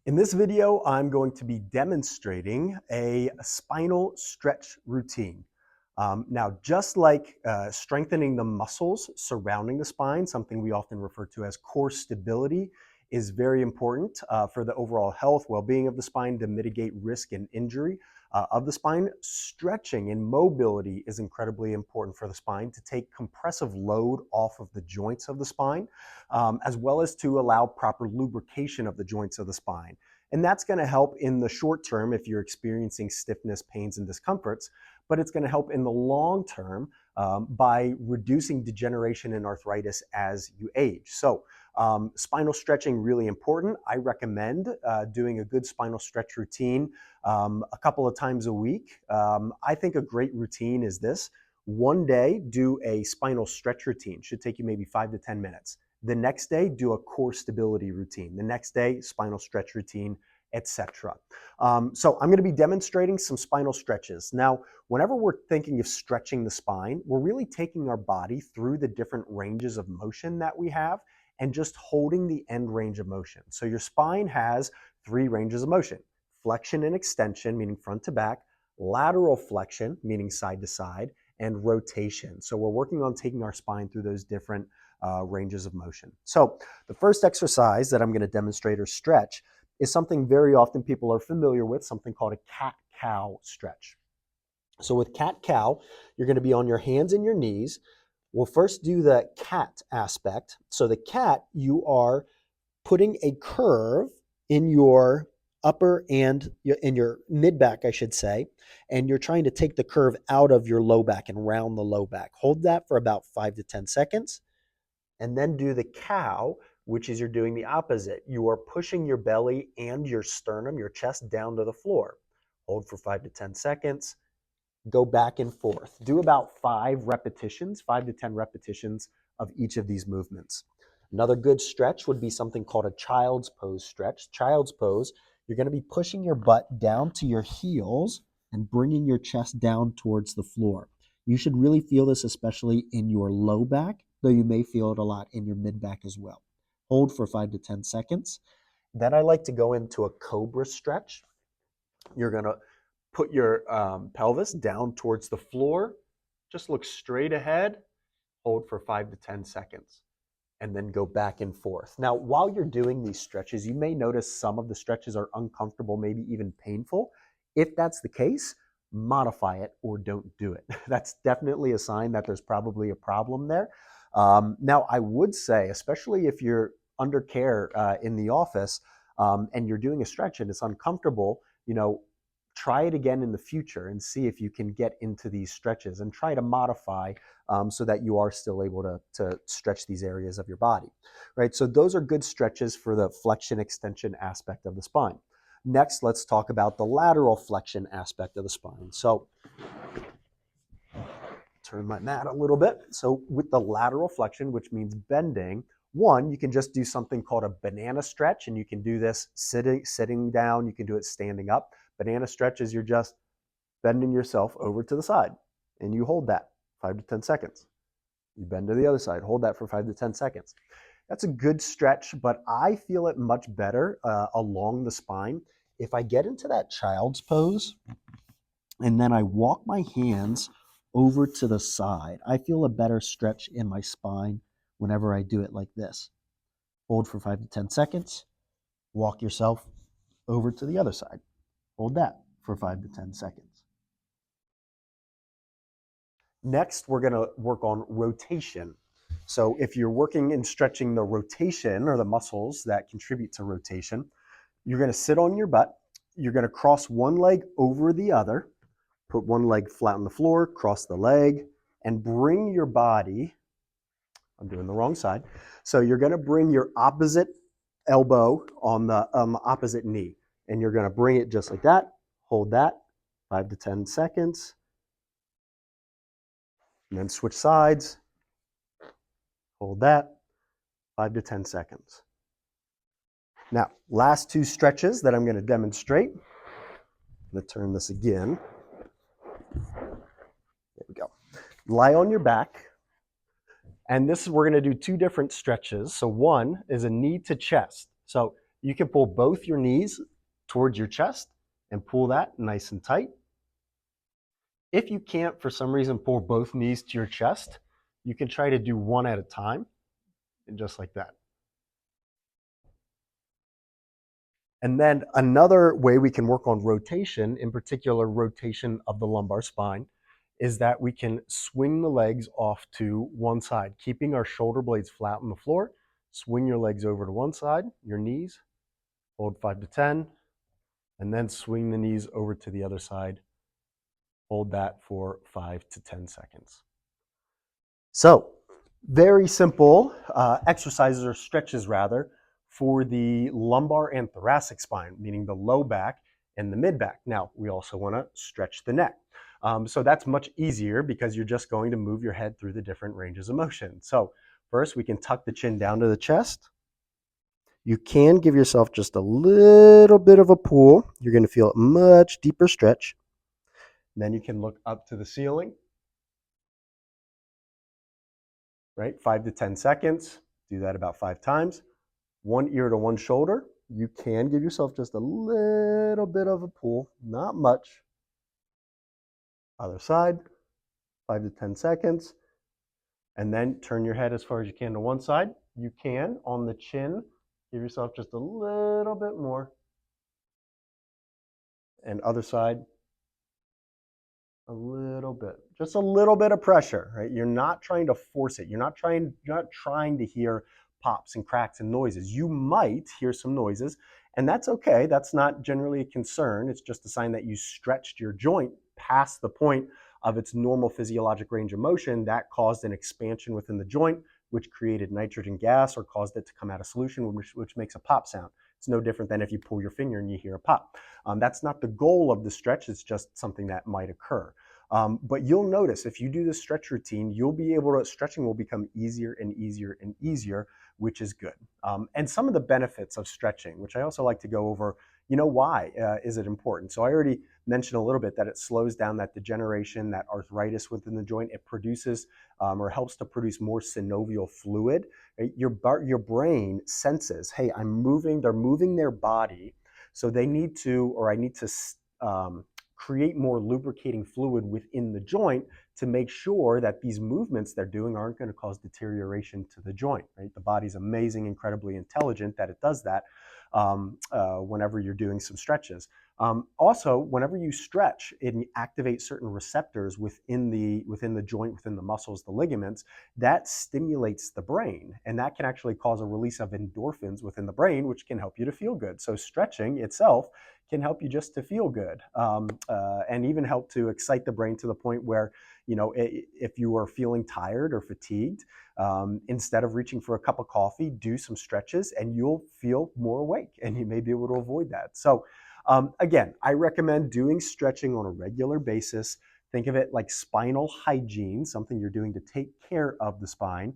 In this video, I'm going to be demonstrating a spinal stretch routine. Now, just like strengthening the muscles surrounding the spine, something we often refer to as core stability, is very important for the overall health, well-being of the spine to mitigate risk and injury of the spine. Stretching and mobility is incredibly important for the spine to take compressive load off of the joints of the spine, as well as to allow proper lubrication of the joints of the spine. And that's going to help in the short term if you're experiencing stiffness, pains, and discomforts, but it's going to help in the long term by reducing degeneration and arthritis as you age. So spinal stretching, really important. I recommend doing a good spinal stretch routine a couple of times a week. I think a great routine is this. One day, do a spinal stretch routine. Should take you maybe 5 to 10 minutes. The next day, do a core stability routine. The next day, spinal stretch routine, etc. So I'm going to be demonstrating some spinal stretches. Now, whenever we're thinking of stretching the spine, we're really taking our body through the different ranges of motion that we have and just holding the end range of motion. So your spine has 3 ranges of motion: flexion and extension, meaning front to back; lateral flexion, meaning side to side; and rotation. So we're working on taking our spine through those different ranges of motion. So the first exercise that I'm going to demonstrate or stretch is something very often people are familiar with, something called a cat-cow stretch. So with cat-cow, you're going to be on your hands and your knees. We'll first do the cat aspect. So the cat, you are putting a curve in your upper and in your mid back, I should say, and you're trying to take the curve out of your low back and round the low back. Hold that for about 5 to 10 seconds, and then do the cow, which is you're doing the opposite. You are pushing your belly and your sternum, your chest, down to the floor. Hold for 5 to 10 seconds. Go back and forth. Do about 5 repetitions, 5 to 10 repetitions of each of these movements. Another good stretch would be something called a child's pose stretch. Child's pose, you're going to be pushing your butt down to your heels and bringing your chest down towards the floor. You should really feel this especially in your low back, though you may feel it a lot in your mid back as well. Hold for 5 to 10 seconds. Then I like to go into a cobra stretch. You're going to put your pelvis down towards the floor. Just look straight ahead. Hold for 5 to 10 seconds. And then go back and forth. Now, while you're doing these stretches, you may notice some of the stretches are uncomfortable, maybe even painful. If that's the case, modify it or don't do it. That's definitely a sign that there's probably a problem there. Now, I would say, especially if you're under care in the office and you're doing a stretch and it's uncomfortable, try it again in the future and see if you can get into these stretches and try to modify so that you are still able to stretch these areas of your body, right? So those are good stretches for the flexion extension aspect of the spine. Next, let's talk about the lateral flexion aspect of the spine. So turn my mat a little bit. So with the lateral flexion, which means bending, one, you can just do something called a banana stretch, and you can do this sitting down. You can do it standing up. Banana stretch is you're just bending yourself over to the side, and you hold that 5 to 10 seconds. You bend to the other side, hold that for 5 to 10 seconds. That's a good stretch, but I feel it much better along the spine if I get into that child's pose and then I walk my hands over to the side. I feel a better stretch in my spine whenever I do it like this. Hold for 5 to 10 seconds. Walk yourself over to the other side. Hold that for 5 to 10 seconds. Next, we're going to work on rotation. So if you're working and stretching the rotation or the muscles that contribute to rotation, you're going to sit on your butt. You're going to cross one leg over the other. Put one leg flat on the floor, cross the leg, and bring your body, I'm doing the wrong side. So you're going to bring your opposite elbow on the opposite knee, and you're going to bring it just like that. Hold that 5 to 10 seconds, and then switch sides. Hold that 5 to 10 seconds. Now, last 2 stretches that I'm going to demonstrate. I'm going to turn this again. There we go. Lie on your back. And we're going to do 2 different stretches. So one is a knee to chest. So You can pull both your knees towards your chest and pull that nice and tight. If you can't, for some reason, pull both knees to your chest, you can try to do one at a time, and just like that. And then another way we can work on rotation, in particular rotation of the lumbar spine, is that we can swing the legs off to one side, keeping our shoulder blades flat on the floor. Swing your legs over to one side, your knees, hold 5 to 10, and then swing the knees over to the other side. Hold that for 5 to 10 seconds. So, very simple exercises or stretches rather for the lumbar and thoracic spine, meaning the low back and the mid back. Now, we also want to stretch the neck. So that's much easier because you're just going to move your head through the different ranges of motion. So first, we can tuck the chin down to the chest. You can give yourself just a little bit of a pull. You're going to feel a much deeper stretch. Then you can look up to the ceiling. Right? 5 to 10 seconds. Do that about 5 times. One ear to one shoulder. You can give yourself just a little bit of a pull, not much. Other side, 5 to 10 seconds. And then turn your head as far as you can to one side. You can, on the chin, give yourself just a little bit more. And other side, a little bit, just a little bit of pressure, right? You're not trying to force it. You're not trying to hear pops and cracks and noises. You might hear some noises, and that's okay. That's not generally a concern. It's just a sign that you stretched your joint past the point of its normal physiologic range of motion. That caused an expansion within the joint, which created nitrogen gas or caused it to come out of solution, which makes a pop sound. It's no different than if you pull your finger and you hear a pop. That's not the goal of the stretch. It's just something that might occur. But you'll notice if you do this stretch routine, you'll be able to, stretching will become easier and easier and easier, which is good. And some of the benefits of stretching, which I also like to go over, why is it important? So I already mentioned a little bit that it slows down that degeneration, that arthritis within the joint. It produces or helps to produce more synovial fluid. Right? Your brain senses, hey, they're moving their body, so they need to, or I need to create more lubricating fluid within the joint to make sure that these movements they're doing aren't going to cause deterioration to the joint. Right? The body's amazing, incredibly intelligent that it does that whenever you're doing some stretches. Also, whenever you stretch, it activates certain receptors within the joint, within the muscles, the ligaments, that stimulates the brain. And that can actually cause a release of endorphins within the brain, which can help you to feel good. So stretching itself can help you just to feel good and even help to excite the brain to the point where, if you are feeling tired or fatigued, instead of reaching for a cup of coffee, do some stretches and you'll feel more awake and you may be able to avoid that. So again, I recommend doing stretching on a regular basis. Think of it like spinal hygiene, something you're doing to take care of the spine.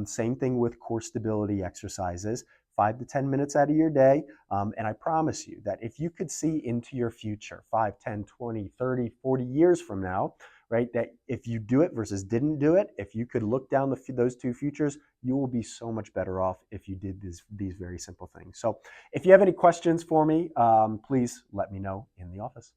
Same thing with core stability exercises, 5 to 10 minutes out of your day. And I promise you that if you could see into your future, 5, 10, 20, 30, 40 years from now, right, that if you do it versus didn't do it, if you could look down those two futures, you will be so much better off if you did these very simple things. So if you have any questions for me, please let me know in the office.